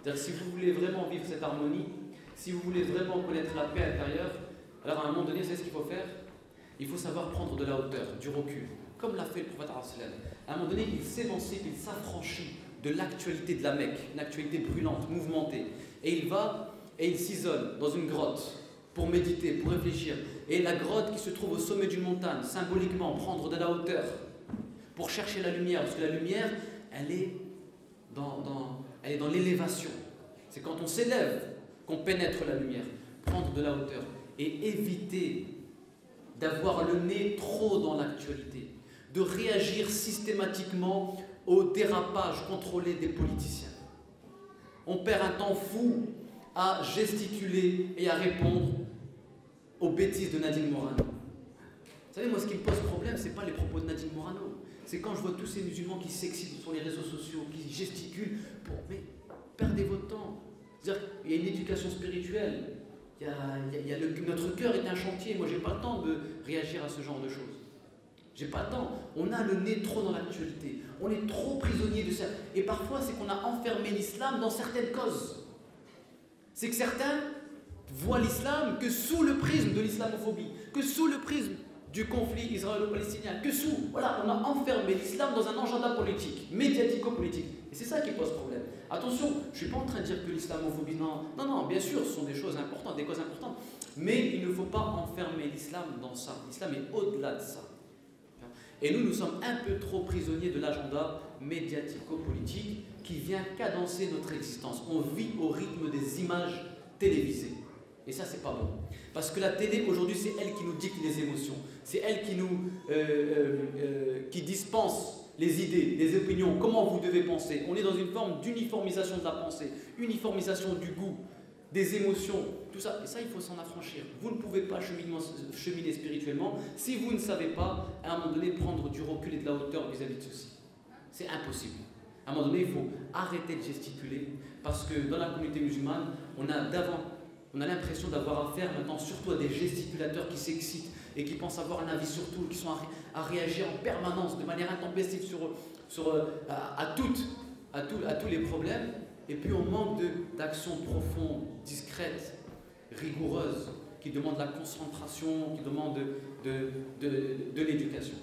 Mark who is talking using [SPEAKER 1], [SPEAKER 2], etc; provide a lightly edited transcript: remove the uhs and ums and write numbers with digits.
[SPEAKER 1] C'est-à-dire si vous voulez vraiment vivre cette harmonie, si vous voulez vraiment connaître la paix intérieure, alors à un moment donné, c'est ce qu'il faut faire. Il faut savoir prendre de la hauteur, du recul, comme l'a fait le prophète ﷺ. À un moment donné, il s'émancipe, il s'affranchit de l'actualité de la Mecque, une actualité brûlante, mouvementée. Et il va et il s'isole dans une grotte pour méditer, pour réfléchir. Et la grotte qui se trouve au sommet d'une montagne, symboliquement, prendre de la hauteur pour chercher la lumière. Parce que la lumière, elle est dans l'élévation. C'est quand on s'élève qu'on pénètre la lumière. Prendre de la hauteur et éviter d'avoir le nez trop dans l'actualité, de réagir systématiquement au dérapage contrôlé des politiciens. On perd un temps fou à gesticuler et à répondre aux bêtises de Nadine Morano. Vous savez, moi, ce qui me pose problème, ce n'est pas les propos de Nadine Morano. C'est quand je vois tous ces musulmans qui s'excitent sur les réseaux sociaux, qui gesticulent. Mais perdez votre temps. C'est-à-dire qu'il y a une éducation spirituelle. Notre cœur est un chantier. Moi, je n'ai pas le temps de réagir à ce genre de choses. J'ai pas le temps. On a le nez trop dans l'actualité. On est trop prisonnier de ça. Et parfois, c'est qu'on a enfermé l'islam dans certaines causes. C'est que certains voient l'islam que sous le prisme de l'islamophobie, que sous le prisme du conflit israélo-palestinien, que sous... Voilà, on a enfermé l'islam dans un agenda politique, médiatico-politique. Et c'est ça qui pose problème. Attention, je ne suis pas en train de dire que l'islamophobie... Non, bien sûr, ce sont des choses importantes, des causes importantes. Mais il ne faut pas enfermer l'islam dans ça. L'islam est au-delà de ça. Et nous sommes un peu trop prisonniers de l'agenda médiatico-politique qui vient cadencer notre existence. On vit au rythme des images télévisées. Et ça, c'est pas bon. Parce que la télé, aujourd'hui, c'est elle qui nous dicte les émotions. C'est elle qui dispense les idées, les opinions, comment vous devez penser. On est dans une forme d'uniformisation de la pensée, uniformisation du goût, des émotions, tout ça. Et ça, il faut s'en affranchir. Vous ne pouvez pas cheminer spirituellement si vous ne savez pas, à un moment donné, prendre du recul et de la hauteur vis-à-vis de ceci. C'est impossible. À un moment donné, il faut arrêter de gesticuler parce que dans la communauté musulmane, on a l'impression d'avoir affaire maintenant surtout à des gesticulateurs qui s'excitent et qui pensent avoir un avis sur tout, qui sont à réagir en permanence de manière intempestive à tous les problèmes. Et puis on manque d'action profonde, discrète, rigoureuse, qui demande de la concentration, qui demande de l'éducation.